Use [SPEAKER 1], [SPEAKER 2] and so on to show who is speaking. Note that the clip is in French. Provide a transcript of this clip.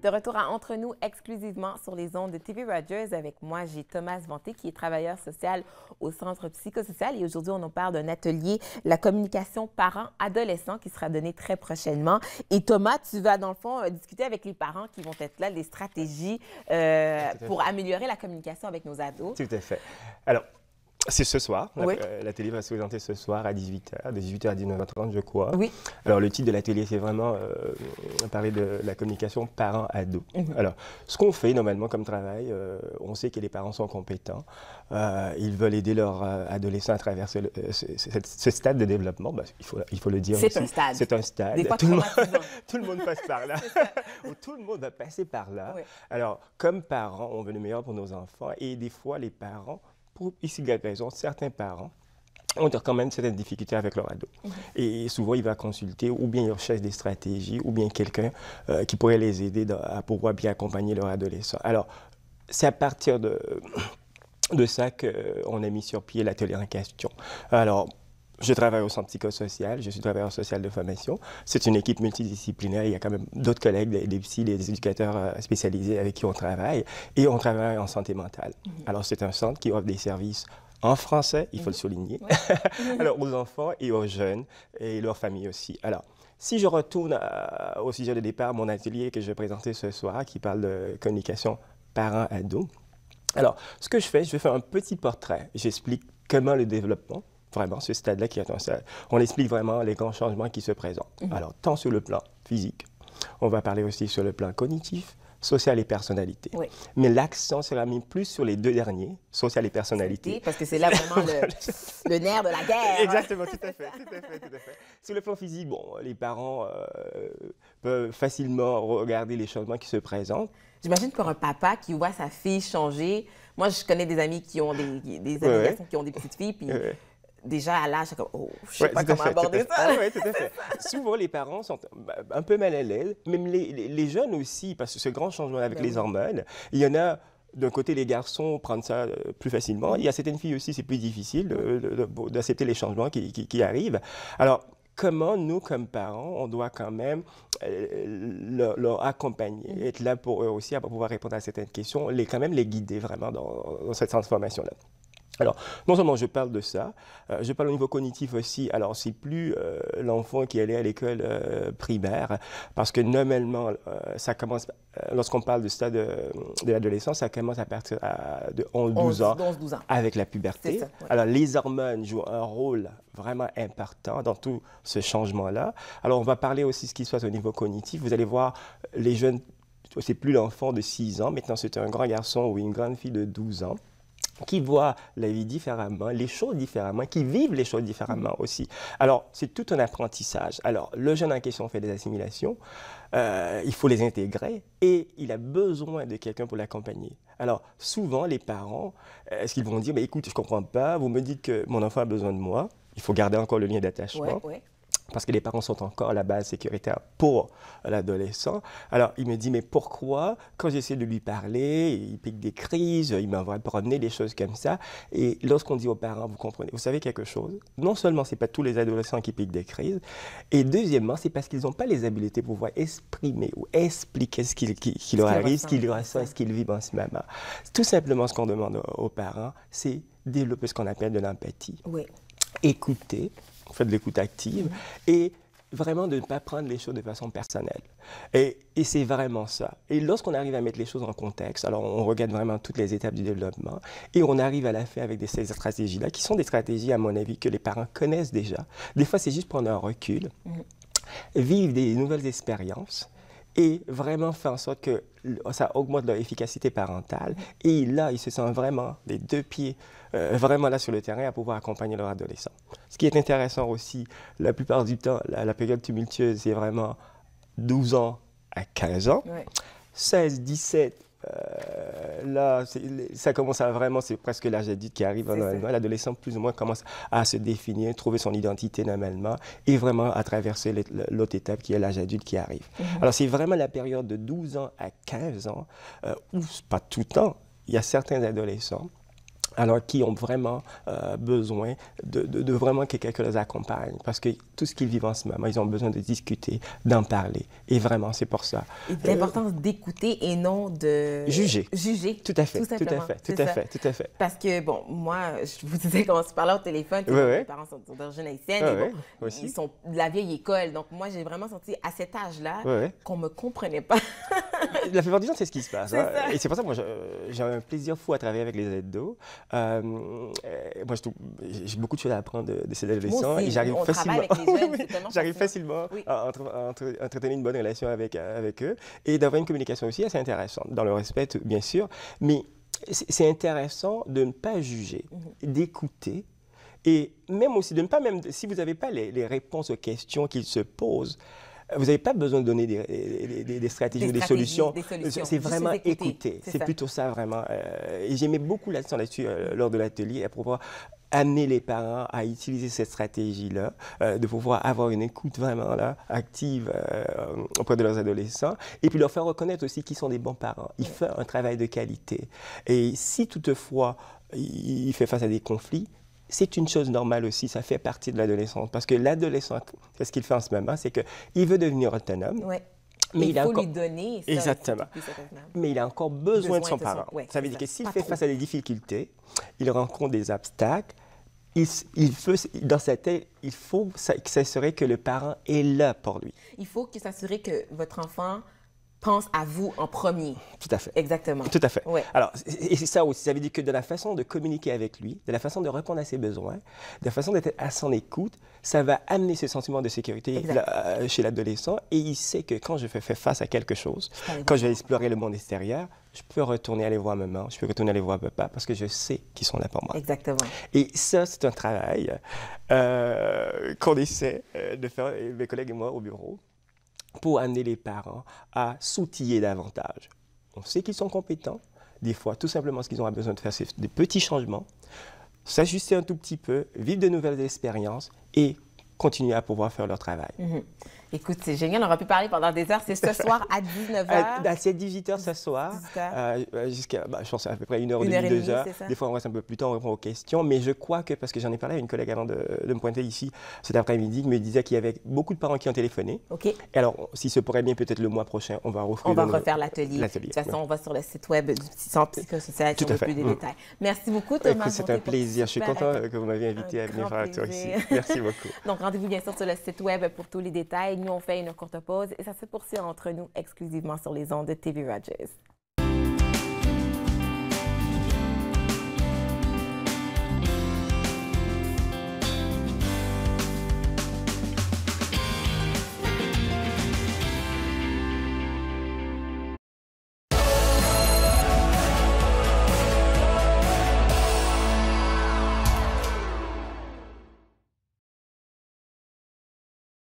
[SPEAKER 1] De retour à Entre nous, exclusivement sur les ondes de TV Rogers. Avec moi, j'ai Thomas Vanté, qui est travailleur social au Centre psychosocial. Et aujourd'hui, on nous parle d'un atelier, la communication parents-adolescents, qui sera donné très prochainement. Et Thomas, tu vas, dans le fond, discuter avec les parents qui vont être là, des stratégies pour améliorer la communication avec nos ados.
[SPEAKER 2] Tout à fait. Alors, c'est ce soir.
[SPEAKER 1] Oui.
[SPEAKER 2] L'atelier va se présenter ce soir à 18h, de 18h à 19h30, je crois.
[SPEAKER 1] Oui.
[SPEAKER 2] Alors, le titre de l'atelier, c'est vraiment parler de la communication parents-ados. Alors, ce qu'on fait normalement comme travail, on sait que les parents sont compétents. Ils veulent aider leurs adolescents à traverser ce stade de développement. Ben, il faut le dire aussi.
[SPEAKER 1] C'est un stade.
[SPEAKER 2] C'est un stade.
[SPEAKER 1] Des fois,
[SPEAKER 2] tout le monde passe par là. Tout le monde va passer par là. Oui. Alors, comme parents, on veut le meilleur pour nos enfants. Et des fois, les parents, pour ici la raison, certains parents ont quand même certaines difficultés avec leur ado. Et souvent, il va consulter, ou bien ils recherchent des stratégies, ou bien quelqu'un qui pourrait les aider à pouvoir bien accompagner leur adolescent. Alors, c'est à partir de ça qu'on a mis sur pied l'atelier en question. Alors, je travaille au Centre psychosocial, je suis travailleur social de formation. C'est une équipe multidisciplinaire. Il y a quand même d'autres collègues, des psys, des éducateurs spécialisés avec qui on travaille. Et on travaille en santé mentale. Alors, c'est un centre qui offre des services en français, il faut le souligner, alors aux enfants et aux jeunes et leurs familles aussi. Alors, si je retourne au sujet de départ, mon atelier que je vais présenter ce soir, qui parle de communication parents-ados. Alors, ce que je fais un petit portrait. J'explique comment le développement, vraiment, ce stade-là qui est un stade, on explique vraiment les grands changements qui se présentent. Alors, tant sur le plan physique, on va parler aussi sur le plan cognitif, social et personnalité. Oui. Mais l'accent sera mis plus sur les deux derniers, social et personnalité.
[SPEAKER 1] Parce que c'est là vraiment le nerf de la guerre.
[SPEAKER 2] Exactement, tout à fait. Sur le plan physique, bon, les parents peuvent facilement regarder les changements qui se présentent.
[SPEAKER 1] J'imagine pour un papa qui voit sa fille changer. Moi, je connais des amis qui ont des amis qui ont des petites filles, puis déjà à l'âge, c'est comme, oh, je sais pas comment aborder ça.
[SPEAKER 2] Oui, tout à fait. Souvent, les parents sont un peu mal à l'aise, même les jeunes aussi, parce que ce grand changement avec les hormones, il y en a. D'un côté, les garçons prennent ça plus facilement. Il y a certaines filles aussi, c'est plus difficile d'accepter les changements qui arrivent. Alors, comment nous, comme parents, on doit quand même leur accompagner, être là pour eux aussi, pour pouvoir répondre à certaines questions, quand même les guider vraiment dans cette transformation-là. Alors, non seulement je parle de ça, je parle au niveau cognitif aussi. Alors, c'est plus l'enfant qui allait à l'école primaire, parce que normalement, ça commence, lorsqu'on parle du stade de l'adolescence, ça commence à partir de 11-12 ans, avec la puberté. Ça, ouais. Alors, les hormones jouent un rôle vraiment important dans tout ce changement-là. Alors, on va parler aussi de ce qui se passe au niveau cognitif. Vous allez voir, les jeunes, c'est plus l'enfant de 6 ans, maintenant c'est un grand garçon ou une grande fille de 12 ans. Qui voient la vie différemment, les choses différemment, qui vivent les choses différemment aussi. Alors, c'est tout un apprentissage. Alors, le jeune en question fait des assimilations, il faut les intégrer et il a besoin de quelqu'un pour l'accompagner. Alors, souvent, les parents, est-ce qu'ils vont dire, écoute, je ne comprends pas, vous me dites que mon enfant a besoin de moi, il faut garder encore le lien d'attachement. Ouais. Parce que les parents sont encore à la base sécuritaire pour l'adolescent. Alors, il me dit, mais pourquoi, quand j'essaie de lui parler, il pique des crises, il m'envoie promener, des choses comme ça. Et lorsqu'on dit aux parents, vous comprenez, vous savez quelque chose, non seulement ce n'est pas tous les adolescents qui piquent des crises, et deuxièmement, c'est parce qu'ils n'ont pas les habiletés pour pouvoir exprimer ou expliquer ce qui leur arrive, ce qu'ils ressentent, ce qu'ils vivent en ce moment. Tout simplement, ce qu'on demande aux parents, c'est développer ce qu'on appelle de l'empathie. Oui. Écouter. Fait de l'écoute active et vraiment de ne pas prendre les choses de façon personnelle. Et c'est vraiment ça. Et lorsqu'on arrive à mettre les choses en contexte, alors on regarde vraiment toutes les étapes du développement et on arrive à la fin avec ces stratégies-là, qui sont des stratégies, à mon avis, que les parents connaissent déjà. Des fois, c'est juste prendre un recul, vivre des nouvelles expériences et vraiment faire en sorte que ça augmente leur efficacité parentale. Et là, ils se sentent vraiment les deux pieds vraiment là sur le terrain à pouvoir accompagner leur adolescent. Ce qui est intéressant aussi, la plupart du temps, la période tumultueuse, c'est vraiment 12 ans à 15 ans. Ouais. 16, 17, là, ça commence à vraiment, c'est presque l'âge adulte qui arrive. L'adolescent, plus ou moins, commence à se définir, trouver son identité normalement et vraiment à traverser l'autre étape qui est l'âge adulte qui arrive. Alors, c'est vraiment la période de 12 ans à 15 ans où, pas tout le temps, il y a certains adolescents alors qui ont vraiment besoin de vraiment quelqu'un qui les accompagne. Parce que tout ce qu'ils vivent en ce moment, ils ont besoin de discuter, d'en parler. Et vraiment, c'est pour ça.
[SPEAKER 1] Et l'importance d'écouter et non de...
[SPEAKER 2] Juger.
[SPEAKER 1] Juger.
[SPEAKER 2] Tout à fait,
[SPEAKER 1] tout
[SPEAKER 2] tout à fait, tout à fait, tout à fait.
[SPEAKER 1] Parce que, bon, moi, je vous disais quand on se parlait au téléphone, que mes parents sont d'origine haïtienne, et bon, ils sont de la vieille école. Donc, moi, j'ai vraiment senti à cet âge-là qu'on ne me comprenait pas.
[SPEAKER 2] La plupart du temps, c'est ce qui se passe.
[SPEAKER 1] Hein?
[SPEAKER 2] Et c'est pour ça que moi, j'ai un plaisir fou à travailler avec les ados. Moi, j'ai beaucoup de choses à apprendre de ces adolescents.
[SPEAKER 1] Moi aussi,
[SPEAKER 2] j'arrive facilement,
[SPEAKER 1] avec les jeunes,
[SPEAKER 2] j'arrive facilement à entretenir une bonne relation avec eux et d'avoir une communication aussi assez intéressante, dans le respect, bien sûr. Mais c'est intéressant de ne pas juger, d'écouter. Et même aussi, de ne pas même, si vous n'avez pas les réponses aux questions qu'ils se posent, vous n'avez pas besoin de donner des stratégies ou des solutions. C'est vraiment écouter. C'est plutôt ça, vraiment. Et j'aimais beaucoup l'accent là-dessus lors de l'atelier, à pouvoir amener les parents à utiliser cette stratégie-là, de pouvoir avoir une écoute vraiment là, active auprès de leurs adolescents, et puis leur faire reconnaître aussi qu'ils sont des bons parents. Ils font un travail de qualité. Et si toutefois, il fait face à des conflits, c'est une chose normale aussi, ça fait partie de l'adolescence. Parce que l'adolescent, ce qu'il fait en ce moment, c'est qu'il veut devenir autonome.
[SPEAKER 1] Ouais.
[SPEAKER 2] Mais il
[SPEAKER 1] faut lui donner ça.
[SPEAKER 2] Exactement. Mais il a encore besoin de son parent. Ça veut dire que s'il fait face à des difficultés, il rencontre des obstacles, dans sa tête, il faut s'assurer que le parent est là pour lui.
[SPEAKER 1] Il faut s'assurer que votre enfant pense à vous en premier.
[SPEAKER 2] Tout à fait.
[SPEAKER 1] Exactement.
[SPEAKER 2] Tout à fait.
[SPEAKER 1] Ouais.
[SPEAKER 2] Alors, et c'est ça aussi. Ça veut dire que de la façon de communiquer avec lui, de la façon de répondre à ses besoins, de la façon d'être à son écoute, ça va amener ce sentiment de sécurité chez l'adolescent. Et il sait que quand je fais face à quelque chose, quand je vais explorer le monde extérieur, je peux retourner aller voir maman, je peux retourner aller voir papa parce que je sais qu'ils sont là pour moi.
[SPEAKER 1] Exactement.
[SPEAKER 2] Et ça, c'est un travail qu'on essaie de faire, mes collègues et moi, au bureau, pour amener les parents à s'outiller davantage. On sait qu'ils sont compétents. Des fois, tout simplement, ce qu'ils ont besoin de faire, c'est des petits changements, s'ajuster un tout petit peu, vivre de nouvelles expériences et continuer à pouvoir faire leur travail.
[SPEAKER 1] Écoute, c'est génial. On aurait pu parler pendant des heures. C'est ce soir à 19h.
[SPEAKER 2] C'est 18h ce soir, jusqu'à, je pense, à peu près 1h30, 2 heures. Des fois, on reste un peu plus tard, on répond aux questions. Mais je crois que, parce que j'en ai parlé à une collègue avant de me pointer ici cet après-midi, qui me disait qu'il y avait beaucoup de parents qui ont téléphoné.
[SPEAKER 1] OK.
[SPEAKER 2] Et alors, si ce pourrait bien, peut-être le mois prochain, on va
[SPEAKER 1] refaire l'atelier. De toute façon, on va sur le site web du Centre psychosocial pour plus de détails. Merci beaucoup, Thomas.
[SPEAKER 2] C'est un plaisir. Je suis content que vous m'ayez invité à venir faire un tour ici. Merci beaucoup.
[SPEAKER 1] Donc, rendez-vous bien sûr sur le site web pour tous les détails. Nous, on fait une courte pause et ça se poursuit entre nous exclusivement sur les ondes de TV Rogers.